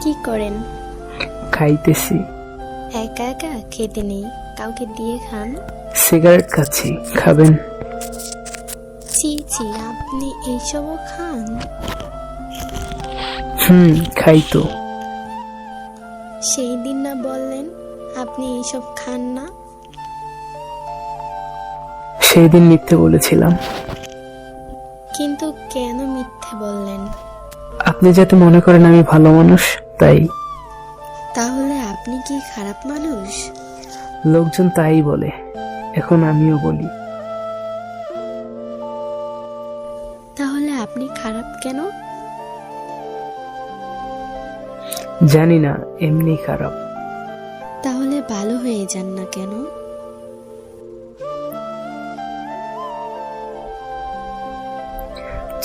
কি করেন? খাইতেছি। একা একা খেতে নেই, কাউকে দিয়ে খান। সিগারেট খাচ্ছি, খাবেন? ছি ছি, আপনি এইসবও খান? খাই তো। সেই দিন না বললেন আপনি এইসব খান না? সেই দিন মিথ্যে বলেছিলাম। কিন্তু কেন মিথ্যে বললেন? আপনি যাতে মনে করেন আমি ভালো মানুষ, তাই। তাহলে আপনি কি খারাপ মানুষ? লোকজন তাই বলে, এখন আমিও বলি। তাহলে আপনি খারাপ কেন? জানি না, এমনি খারাপ। তাহলে ভালো হয়ে যান না কেন?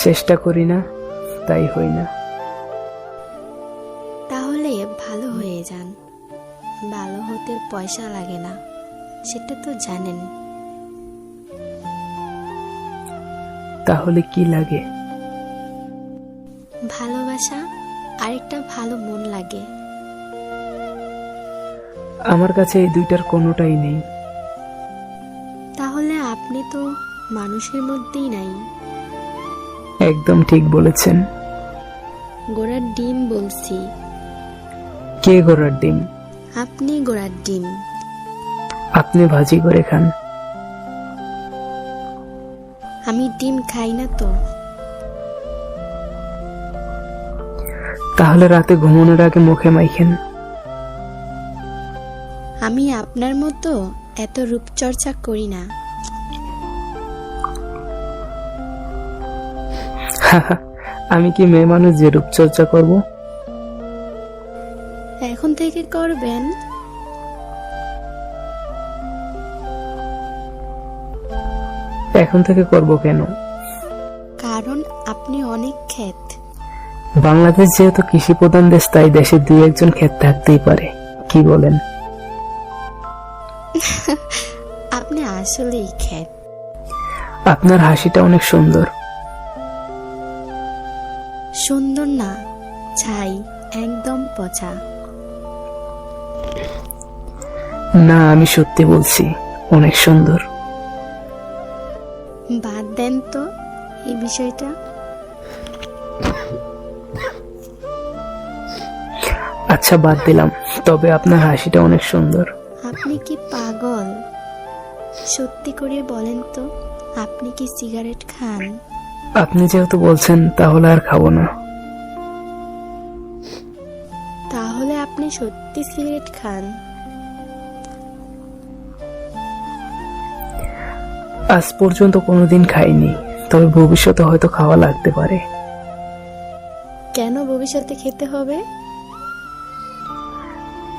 চেষ্টা করি না, তাই হই না। তাহলে ভালো হয়ে যান। ভালো হতে পয়সা লাগে না, সেটা তো জানেন। তাহলে কি লাগে? ভালোবাসা আর একটা ভালো মন লাগে। আমার কাছে এই দুইটার কোনোটাই নেই। তাহলে আপনি তো মানুষের মধ্যেই নাই। একদম ঠিক বলেছেন। গোড়ার ডিম বলছি। কে ঘোড়ার ডিম? আপনি গোড়ার ডিম। আপনি ভাজি করে খান। আমি ডিম খাই না তো। তাহলে রাতে ঘুমানোর আগে মুখে মাইখেন। আমি আপনার মতো এত রূপচর্চা করি না। আমি কি মেয়ে মানুষ যে রূপচর্চা করব? এখন থেকে করবেন। এখন থেকে করব কেন? কারণ আপনি অনেক ক্ষেত। বাংলাদেশ যেহেতু কৃষি প্রধান দেশ, তাই দেশে দুই একজন ক্ষেত থাকতেই পারে। কি বলেন? আপনি আসলেই ক্ষেত। আপনার হাসিটা অনেক সুন্দর। সুন্দর না, ছাই, একদম পচা। না, আমি সত্যি বলছি, অনেক সুন্দর। বাদ দেন তো এই বিষয়টা। আচ্ছা, বাদ দিলাম, তবে আপনার হাসিটা অনেক সুন্দর। আপনি কি পাগল? সত্যি করে বলেন তো, আপনি কি সিগারেট খান? আপনি যেহেতু বলছেন, তাহলে আর খাবো না। তাহলে আপনি সত্যি সিগারেট খান? আজ পর্যন্ত কোনোদিন খাইনি, তবে ভবিষ্যতে হয়তো খাওয়া লাগতে পারে। কেন ভবিষ্যতে খেতে হবে?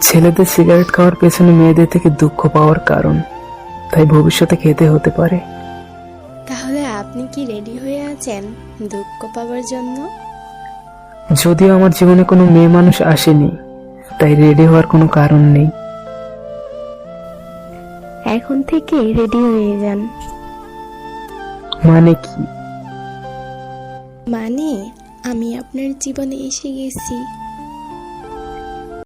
ছেলেদের সিগারেট খাওয়ার পেছনে মেয়েদের থেকে দুঃখ পাওয়ার কারণ, তাই ভবিষ্যতে খেতে হতে পারে। তাহলে আপনি কি রেডি হয়ে আছেন দুঃখ পাওয়ার জন্য? যদিও আমার জীবনে কোনো মেয়ে মানুষ আসেনি, তাই রেডি হওয়ার কোনো কারণ নেই। এখন থেকে রেডি হয়ে যান। মানে কি? মানে আমি আপনার জীবনে এসে গেছি।